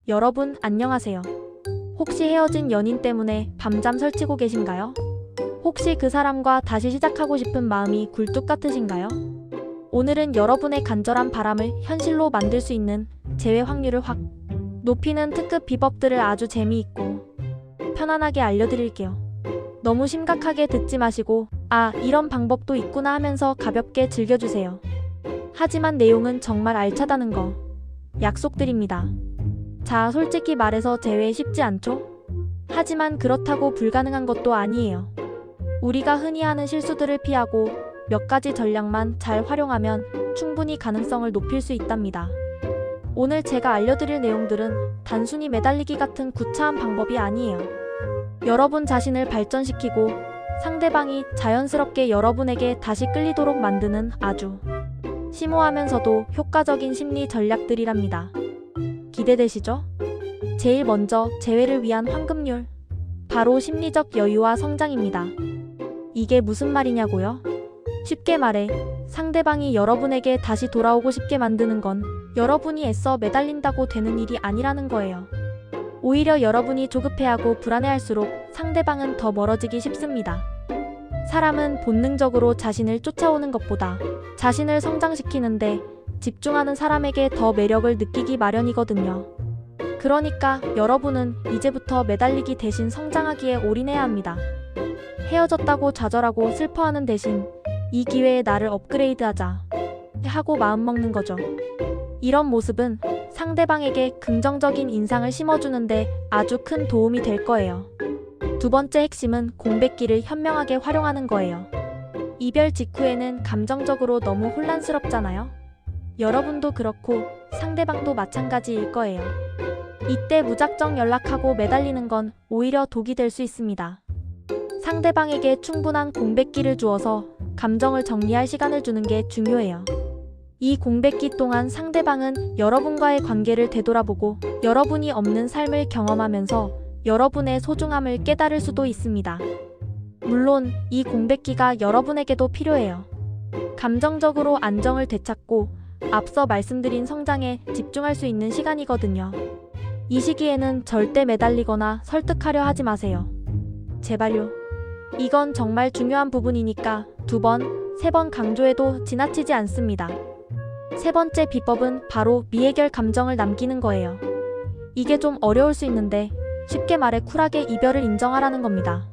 여러분 안녕하세요. 혹시 헤어진 연인 때문에 밤잠 설치고 계신가요? 혹시 그 사람과 다시 시작하고 싶은 마음이 굴뚝 같으신가요? 오늘은 여러분의 간절한 바람을 현실로 만들 수 있는 재회 확률을 확 높이는 특급 비법들을 아주 재미있고 편안하게 알려드릴게요. 너무 심각하게 듣지 마시고 이런 방법도 있구나 하면서 가볍게 즐겨주세요. 하지만 내용은 정말 알차다는 거 약속드립니다. 자, 솔직히 말해서 재회 쉽지 않죠? 하지만 그렇다고 불가능한 것도 아니에요. 우리가 흔히 하는 실수들을 피하고 몇 가지 전략만 잘 활용하면 충분히 가능성을 높일 수 있답니다. 오늘 제가 알려드릴 내용들은 단순히 매달리기 같은 구차한 방법이 아니에요. 여러분 자신을 발전시키고 상대방이 자연스럽게 여러분에게 다시 끌리도록 만드는 아주 심오하면서도 효과적인 심리 전략들이랍니다. 기대되시죠? 제일 먼저 재회를 위한 황금률, 바로 심리적 여유와 성장입니다. 이게 무슨 말이냐고요? 쉽게 말해 상대방이 여러분에게 다시 돌아오고 싶게 만드는 건 여러분이 애써 매달린다고 되는 일이 아니라는 거예요. 오히려 여러분이 조급해하고 불안해할수록 상대방은 더 멀어지기 쉽습니다. 사람은 본능적으로 자신을 쫓아오는 것보다 자신을 성장시키는데 집중하는 사람에게 더 매력을 느끼기 마련이거든요. 그러니까 여러분은 이제부터 매달리기 대신 성장하기에 올인해야 합니다. 헤어졌다고 좌절하고 슬퍼하는 대신 이 기회에 나를 업그레이드하자 하고 마음먹는 거죠. 이런 모습은 상대방에게 긍정적인 인상을 심어주는데 아주 큰 도움이 될 거예요. 두 번째 핵심은 공백기를 현명하게 활용하는 거예요. 이별 직후에는 감정적으로 너무 혼란스럽잖아요. 여러분도 그렇고 상대방도 마찬가지일 거예요. 이때 무작정 연락하고 매달리는 건 오히려 독이 될 수 있습니다. 상대방에게 충분한 공백기를 주어서 감정을 정리할 시간을 주는 게 중요해요. 이 공백기 동안 상대방은 여러분과의 관계를 되돌아보고 여러분이 없는 삶을 경험하면서 여러분의 소중함을 깨달을 수도 있습니다. 물론 이 공백기가 여러분에게도 필요해요. 감정적으로 안정을 되찾고 앞서 말씀드린 성장에 집중할 수 있는 시간이거든요. 이 시기에는 절대 매달리거나 설득하려 하지 마세요. 제발요. 이건 정말 중요한 부분이니까 2번, 3번 강조해도 지나치지 않습니다. 세 번째 비법은 바로 미해결 감정을 남기는 거예요. 이게 좀 어려울 수 있는데 쉽게 말해 쿨하게 이별을 인정하라는 겁니다.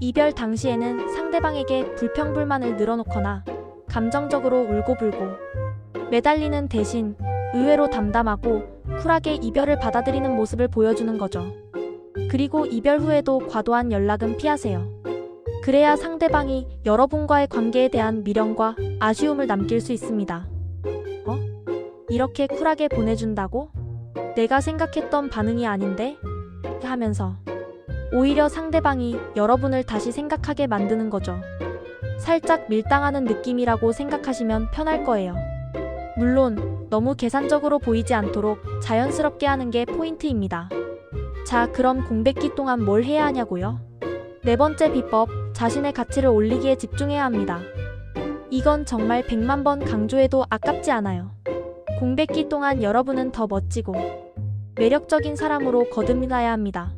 이별 당시에는 상대방에게 불평불만을 늘어놓거나 감정적으로 울고불고 매달리는 대신 의외로 담담하고 쿨하게 이별을 받아들이는 모습을 보여주는 거죠. 그리고 이별 후에도 과도한 연락은 피하세요. 그래야 상대방이 여러분과의 관계에 대한 미련과 아쉬움을 남길 수 있습니다. 이렇게 쿨하게 보내준다고? 내가 생각했던 반응이 아닌데? 하면서 오히려 상대방이 여러분을 다시 생각하게 만드는 거죠. 살짝 밀당하는 느낌이라고 생각하시면 편할 거예요. 물론 너무 계산적으로 보이지 않도록 자연스럽게 하는 게 포인트입니다. 자, 그럼 공백기 동안 뭘 해야 하냐고요? 네 번째 비법, 자신의 가치를 올리기에 집중해야 합니다. 이건 정말 100만 번 강조해도 아깝지 않아요. 공백기 동안 여러분은 더 멋지고 매력적인 사람으로 거듭나야 합니다.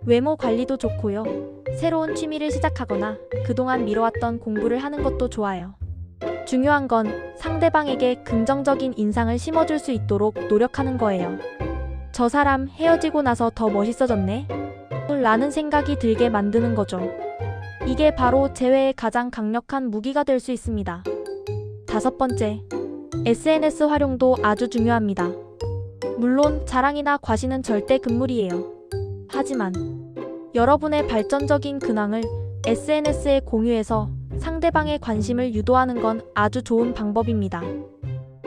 외모 관리도 좋고요. 새로운 취미를 시작하거나 그동안 미뤄왔던 공부를 하는 것도 좋아요. 중요한 건 상대방에게 긍정적인 인상을 심어줄 수 있도록 노력하는 거예요. 저 사람 헤어지고 나서 더 멋있어졌네? 라는 생각이 들게 만드는 거죠. 이게 바로 재회의 가장 강력한 무기가 될 수 있습니다. 5번째, SNS 활용도 아주 중요합니다. 물론 자랑이나 과시는 절대 금물이에요. 하지만 여러분의 발전적인 근황을 SNS에 공유해서 상대방의 관심을 유도하는 건 아주 좋은 방법입니다.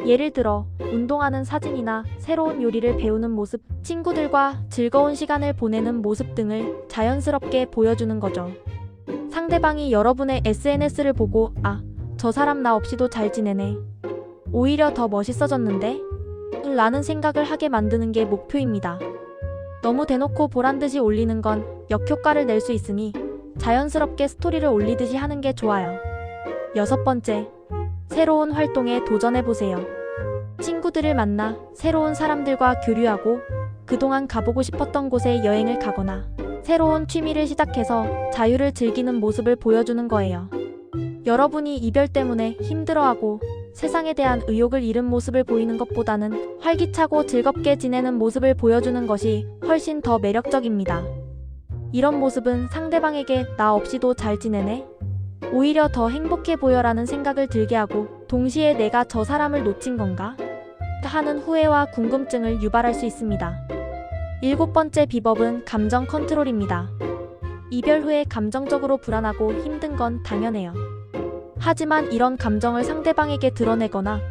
예를 들어 운동하는 사진이나 새로운 요리를 배우는 모습, 친구들과 즐거운 시간을 보내는 모습 등을 자연스럽게 보여주는 거죠. 상대방이 여러분의 SNS를 보고 저 사람 나 없이도 잘 지내네. 오히려 더 멋있어졌는데? 라는 생각을 하게 만드는 게 목표입니다. 너무 대놓고 보란듯이 올리는 건 역효과를 낼 수 있으니 자연스럽게 스토리를 올리듯이 하는 게 좋아요. 6번째, 새로운 활동에 도전해보세요. 친구들을 만나 새로운 사람들과 교류하고 그동안 가보고 싶었던 곳에 여행을 가거나 새로운 취미를 시작해서 자유를 즐기는 모습을 보여주는 거예요. 여러분이 이별 때문에 힘들어하고 세상에 대한 의욕을 잃은 모습을 보이는 것보다는 활기차고 즐겁게 지내는 모습을 보여주는 것이 훨씬 더 매력적입니다. 이런 모습은 상대방에게 나 없이도 잘 지내네? 오히려 더 행복해 보여라는 생각을 들게 하고 동시에 내가 저 사람을 놓친 건가? 하는 후회와 궁금증을 유발할 수 있습니다. 7번째 비법은 감정 컨트롤입니다. 이별 후에 감정적으로 불안하고 힘든 건 당연해요. 하지만 이런 감정을 상대방에게 드러내거나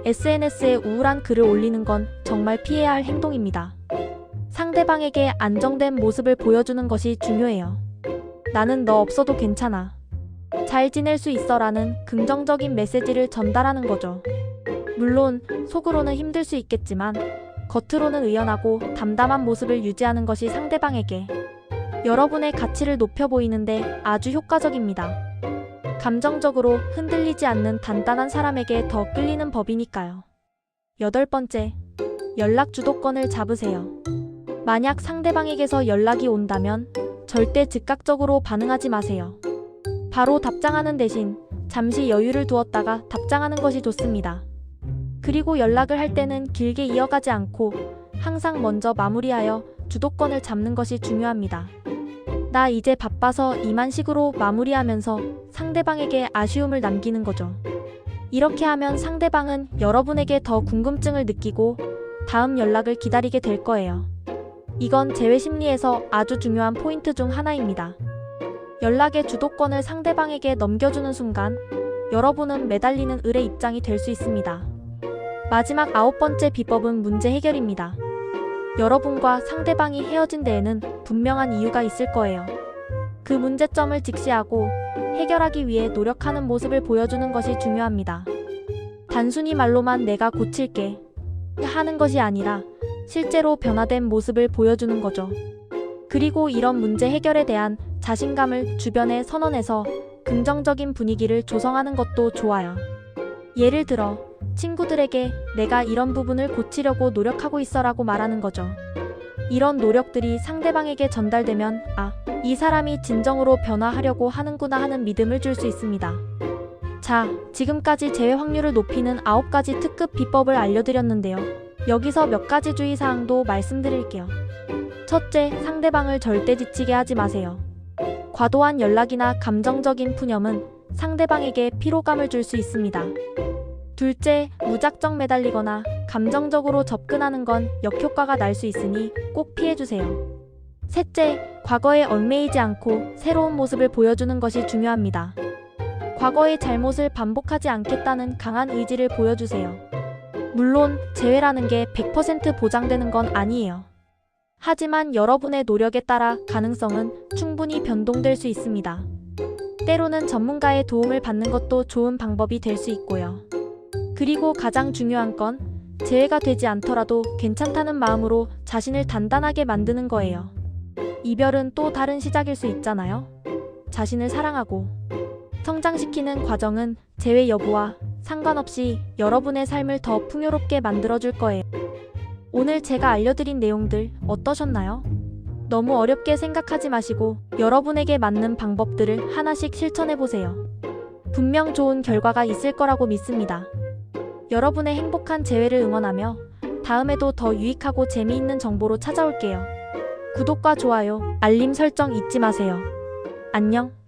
SNS에 우울한 글을 올리는 건 정말 피해야 할 행동입니다. 상대방에게 안정된 모습을 보여주는 것이 중요해요. 나는 너 없어도 괜찮아. 잘 지낼 수 있어라는 긍정적인 메시지를 전달하는 거죠. 물론 속으로는 힘들 수 있겠지만 겉으로는 의연하고 담담한 모습을 유지하는 것이 상대방에게 여러분의 가치를 높여 보이는데 아주 효과적입니다. 감정적으로 흔들리지 않는 단단한 사람에게 더 끌리는 법이니까요. 8번째, 연락 주도권을 잡으세요. 만약 상대방에게서 연락이 온다면 절대 즉각적으로 반응하지 마세요. 바로 답장하는 대신 잠시 여유를 두었다가 답장하는 것이 좋습니다. 그리고 연락을 할 때는 길게 이어가지 않고 항상 먼저 마무리하여 주도권을 잡는 것이 중요합니다. 나 이제 바빠서 이만 식으로 마무리하면서 상대방에게 아쉬움을 남기는 거죠. 이렇게 하면 상대방은 여러분에게 더 궁금증을 느끼고 다음 연락을 기다리게 될 거예요. 이건 제외 심리에서 아주 중요한 포인트 중 하나입니다. 연락의 주도권을 상대방에게 넘겨주는 순간 여러분은 매달리는 을의 입장이 될 수 있습니다. 마지막 9번째 비법은 문제 해결입니다. 여러분과 상대방이 헤어진 데에는 분명한 이유가 있을 거예요. 그 문제점을 직시하고 해결하기 위해 노력하는 모습을 보여주는 것이 중요합니다. 단순히 말로만 내가 고칠게 하는 것이 아니라 실제로 변화된 모습을 보여주는 거죠. 그리고 이런 문제 해결에 대한 자신감을 주변에 선언해서 긍정적인 분위기를 조성하는 것도 좋아요. 예를 들어 친구들에게 내가 이런 부분을 고치려고 노력하고 있어라고 말하는 거죠. 이런 노력들이 상대방에게 전달되면 이 사람이 진정으로 변화하려고 하는구나 하는 믿음을 줄 수 있습니다. 자, 지금까지 재회 확률을 높이는 9가지 특급 비법을 알려드렸는데요. 여기서 몇 가지 주의사항도 말씀드릴게요. 첫째, 상대방을 절대 지치게 하지 마세요. 과도한 연락이나 감정적인 푸념은 상대방에게 피로감을 줄 수 있습니다. 둘째, 무작정 매달리거나 감정적으로 접근하는 건 역효과가 날 수 있으니 꼭 피해주세요. 셋째, 과거에 얽매이지 않고 새로운 모습을 보여주는 것이 중요합니다. 과거의 잘못을 반복하지 않겠다는 강한 의지를 보여주세요. 물론 재회라는 게 100% 보장되는 건 아니에요. 하지만 여러분의 노력에 따라 가능성은 충분히 변동될 수 있습니다. 때로는 전문가의 도움을 받는 것도 좋은 방법이 될 수 있고요. 그리고 가장 중요한 건 재회가 되지 않더라도 괜찮다는 마음으로 자신을 단단하게 만드는 거예요. 이별은 또 다른 시작일 수 있잖아요. 자신을 사랑하고 성장시키는 과정은 재회 여부와 상관없이 여러분의 삶을 더 풍요롭게 만들어줄 거예요. 오늘 제가 알려드린 내용들 어떠셨나요? 너무 어렵게 생각하지 마시고 여러분에게 맞는 방법들을 하나씩 실천해보세요. 분명 좋은 결과가 있을 거라고 믿습니다. 여러분의 행복한 재회를 응원하며 다음에도 더 유익하고 재미있는 정보로 찾아올게요. 구독과 좋아요, 알림 설정 잊지 마세요. 안녕.